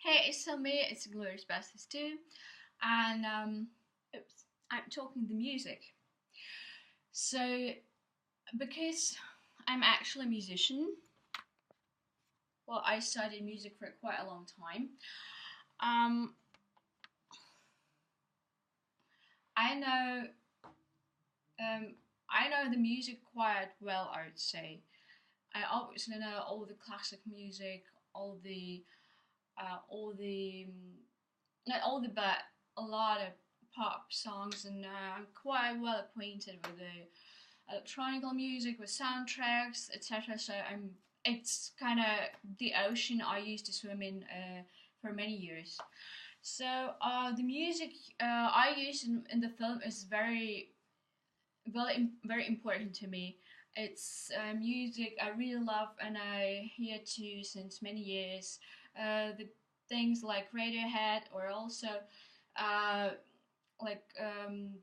Hey, it's still me, it's Glorious BASTERDS-2, and I'm talking the music. So, because I'm actually a musician, well, I studied music for quite a long time. Um, I know, um, I know the music quite well, I would say. I obviously know all the classic music, all the not all the but a lot of pop songs, and I'm quite well acquainted with the electronic music, with soundtracks, etc. So it's kind of the ocean I used to swim in for many years. So the music I use in the film is very important to me. It's music I really love and I hear to since many years. The things like Radiohead, or also uh,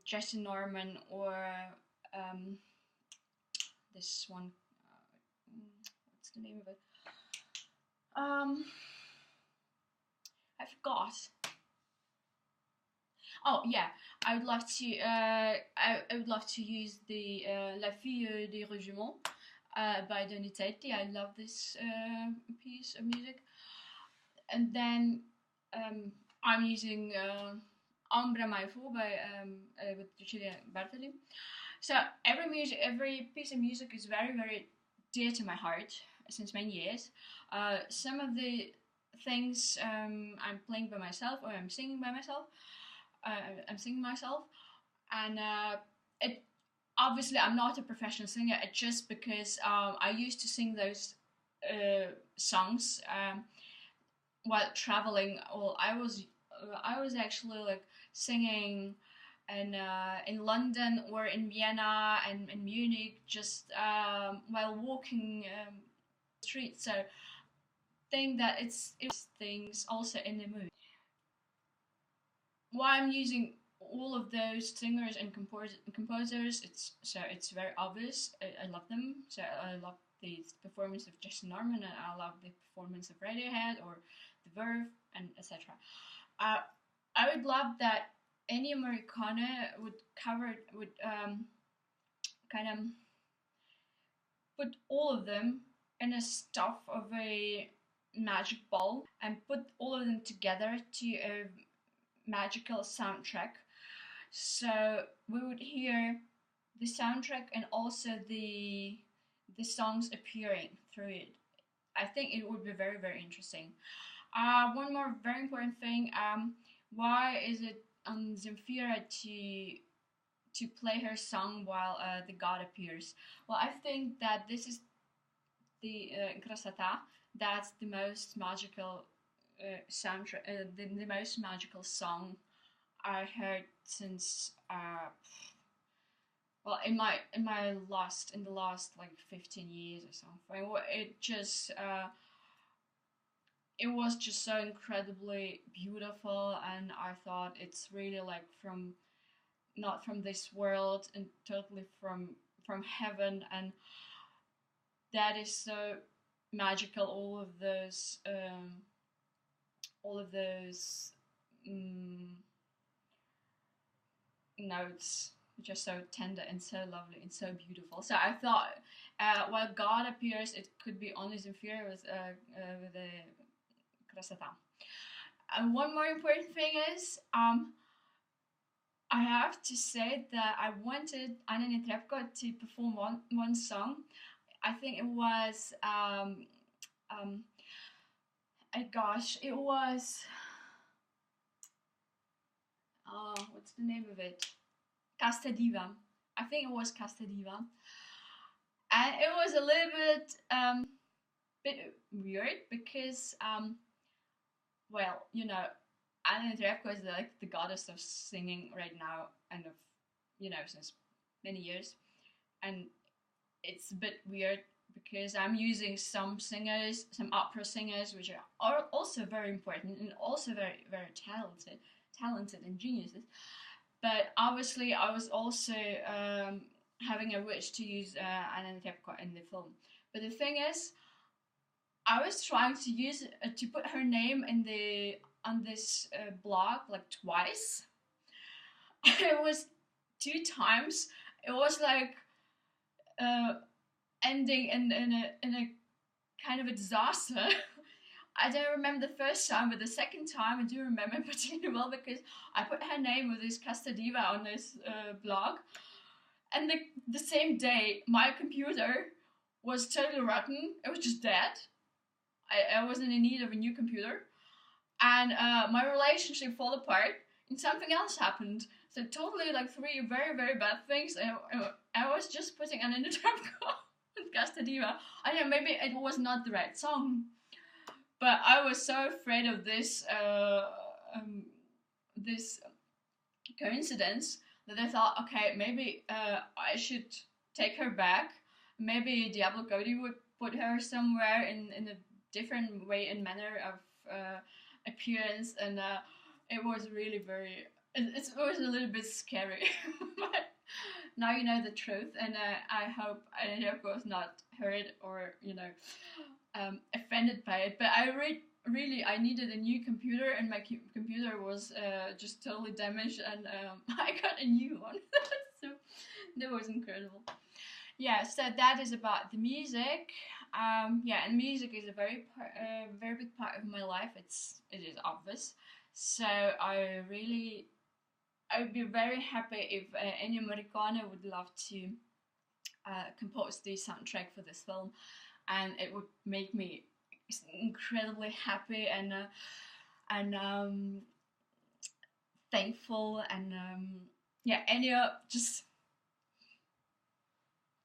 Jesse Norman, or um, this one. What's the name of it? I forgot. Oh yeah, I would love to. I would love to use the La Fille des Régiments by Donizetti. I love this piece of music. And then I'm using Ombra Mai Fu by with Cecilia Bartoli. So every piece of music is very dear to my heart since many years. Some of the things I'm playing by myself, or I'm singing by myself. I'm singing myself, and it obviously I'm not a professional singer. It's just because I used to sing those songs while traveling. Well, I was actually like singing in London or in Vienna and in Munich, just while walking the streets. So think that it's things also in the mood. Why I'm using all of those singers and composers, it's very obvious. I love them. So I love the performance of Jesse Norman, and I love the performance of Radiohead or The Verve, and etc. Uh, I would love that any Americana would kind of put all of them in a stuff of a magic ball and put all of them together to a magical soundtrack. So we would hear the soundtrack and also the songs appearing through it. I think it would be very interesting. One more very important thing. Why is it on Zemfira to play her song while the god appears? Well, I think that this is the Grasata. That's the most magical soundtrack, the most magical song I heard since well in the last like 15 years or something. It was just so incredibly beautiful, and I thought it's really like from not from this world and totally from heaven, and that is so magical. All of those notes, just so tender and so lovely and so beautiful. So I thought, while God appears, it could be only Zemfira with the Krasata. And one more important thing is, I have to say that I wanted Anna Netrebko to perform one song. I think it was, gosh, it was, what's the name of it? Casta Diva. I think it was Casta Diva. And it was a little bit weird because, well, you know, Anna Netrebko is like the goddess of singing right now, and of, since many years. And it's a bit weird because I'm using some singers, some opera singers, which are also very important and also very talented and geniuses. But obviously, I was also having a wish to use Anna Netrebko in the film. But the thing is, I was trying to use to put her name in the on this blog like twice. It was 2 times. It was like uh, ending in a kind of a disaster. I don't remember the first time, but the second time I do remember particularly well because I put her name with this Casta Diva on this blog, and the same day my computer was totally rotten. It was just dead. I wasn't in need of a new computer, and my relationship fell apart, and something else happened. So totally like three very very bad things. I was just putting an intertime call with Casta Diva. I don't know, maybe it was not the right song, but I was so afraid of this this coincidence that I thought, okay, maybe I should take her back. Maybe Diablo Cody would put her somewhere in a different way and manner of appearance, and it was really very. It was a little bit scary, but now you know the truth, and I hope I of course not hurt or offended by it. But really I needed a new computer, and my computer was just totally damaged, and I got a new one. So that was incredible. Yeah, so that is about the music. Yeah, and music is a very big part of my life. It is obvious. So I'd be very happy if Ennio Morricone would love to compose the soundtrack for this film, and it would make me incredibly happy and thankful, and yeah, Ennio, just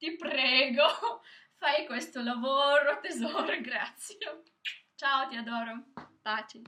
ti prego, fai questo lavoro, tesoro, grazie. Ciao, ti adoro. Baci.